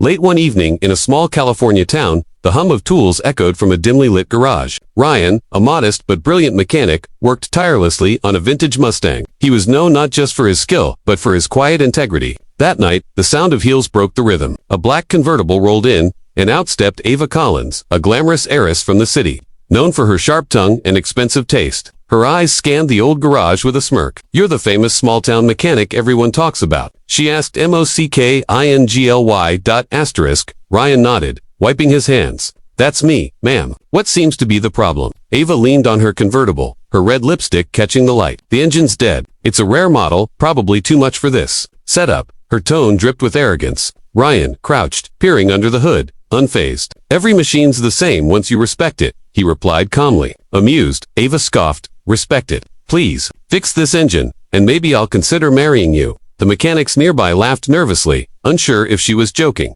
Late one evening in a small California town, the hum of tools echoed from a dimly lit garage. Ryan, a modest but brilliant mechanic, worked tirelessly on a vintage Mustang. He was known not just for his skill, but for his quiet integrity. That night, the sound of heels broke the rhythm. A black convertible rolled in, and out stepped Ava Collins, a glamorous heiress from the city, known for her sharp tongue and expensive taste. Her eyes scanned the old garage with a smirk. "You're the famous small-town mechanic everyone talks about," she asked. "Mockingly. Ryan nodded, wiping his hands. "That's me, ma'am. What seems to be the problem?" Ava leaned on her convertible, her red lipstick catching the light. "The engine's dead. It's a rare model, probably too much for this setup." Her tone dripped with arrogance. Ryan crouched, peering under the hood, unfazed. "Every machine's the same once you respect it," he replied calmly. Amused, Ava scoffed, "Respect it. Please, fix this engine, and maybe I'll consider marrying you." The mechanics nearby laughed nervously, unsure if she was joking.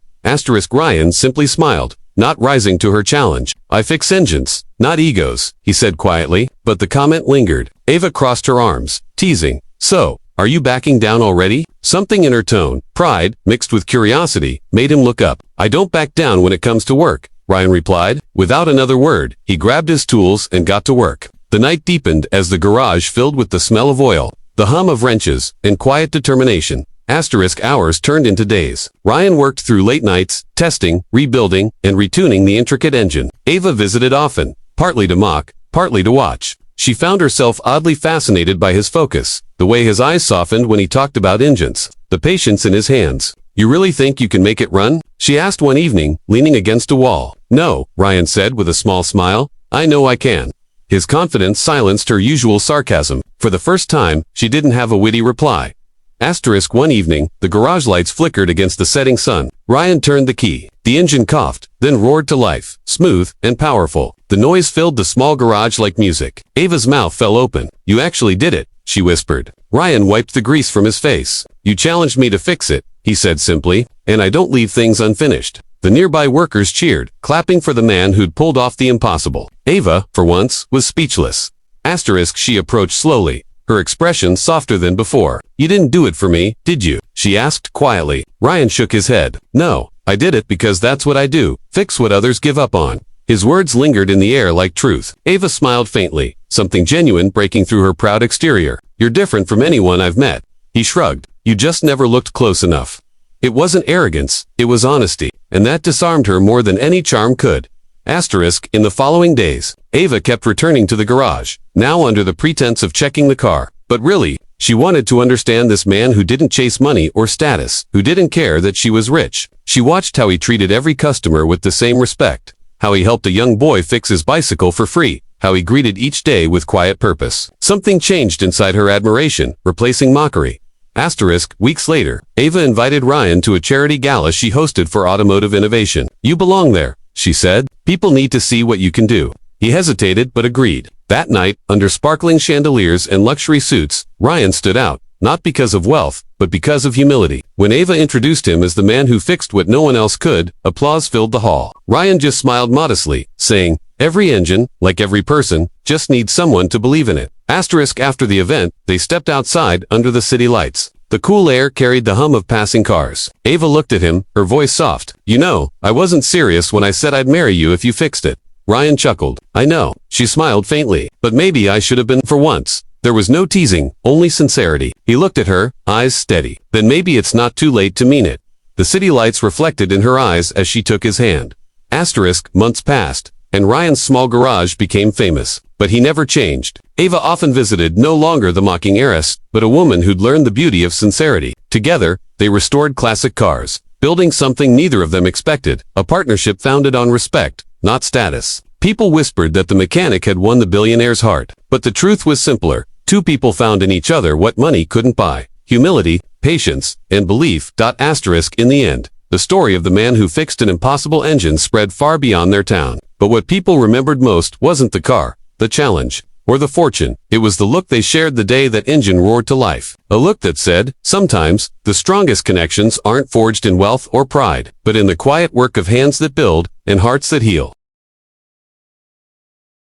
Ryan simply smiled, not rising to her challenge. "I fix engines, not egos," he said quietly, but the comment lingered. Ava crossed her arms, teasing, "So, are you backing down already?" Something in her tone, pride, mixed with curiosity, made him look up. "I don't back down when it comes to work," Ryan replied. Without another word, he grabbed his tools and got to work. The night deepened as the garage filled with the smell of oil, the hum of wrenches, and quiet determination. Hours turned into days. Ryan worked through late nights, testing, rebuilding, and retuning the intricate engine. Ava visited often, partly to mock, partly to watch. She found herself oddly fascinated by his focus, the way his eyes softened when he talked about engines, the patience in his hands. "You really think you can make it run?" she asked one evening, leaning against a wall. "No," Ryan said with a small smile. "I know I can." His confidence silenced her usual sarcasm. For the first time, she didn't have a witty reply. One evening, the garage lights flickered against the setting sun. Ryan turned the key. The engine coughed, then roared to life, smooth and powerful. The noise filled the small garage like music. Ava's mouth fell open. "You actually did it," she whispered. Ryan wiped the grease from his face. "You challenged me to fix it," he said simply, "and I don't leave things unfinished." The nearby workers cheered, clapping for the man who'd pulled off the impossible. Ava, for once, was speechless. She approached slowly, her expression softer than before. "You didn't do it for me, did you?" she asked quietly. Ryan shook his head. "No, I did it because that's what I do, fix what others give up on." His words lingered in the air like truth. Ava smiled faintly, something genuine breaking through her proud exterior. "You're different from anyone I've met." He shrugged. "You just never looked close enough." It wasn't arrogance, it was honesty, and that disarmed her more than any charm could. In the following days, Ava kept returning to the garage, now under the pretense of checking the car. But really, she wanted to understand this man who didn't chase money or status, who didn't care that she was rich. She watched how he treated every customer with the same respect, how he helped a young boy fix his bicycle for free, how he greeted each day with quiet purpose. Something changed inside her admiration, replacing mockery. Weeks later, Ava invited Ryan to a charity gala she hosted for automotive innovation. "You belong there," she said. "People need to see what you can do." He hesitated but agreed. That night, under sparkling chandeliers and luxury suits, Ryan stood out, not because of wealth, but because of humility. When Ava introduced him as the man who fixed what no one else could, applause filled the hall. Ryan just smiled modestly, saying, "Every engine, like every person, just needs someone to believe in it." After the event, they stepped outside under the city lights. The cool air carried the hum of passing cars. Ava looked at him, her voice soft. "You know, I wasn't serious when I said I'd marry you if you fixed it." Ryan chuckled. "I know." She smiled faintly. "But maybe I should have been for once." There was no teasing, only sincerity. He looked at her, eyes steady. "Then maybe it's not too late to mean it." The city lights reflected in her eyes as she took his hand. Months passed, and Ryan's small garage became famous. But he never changed. Ava often visited no longer the mocking heiress, but a woman who'd learned the beauty of sincerity. Together, they restored classic cars, building something neither of them expected, a partnership founded on respect, not status. People whispered that the mechanic had won the billionaire's heart. But the truth was simpler. Two people found in each other what money couldn't buy: humility, patience, and belief. In the end, the story of the man who fixed an impossible engine spread far beyond their town. But what people remembered most wasn't the car, the challenge, or the fortune. It was the look they shared the day that engine roared to life. A look that said, sometimes, the strongest connections aren't forged in wealth or pride, but in the quiet work of hands that build and hearts that heal.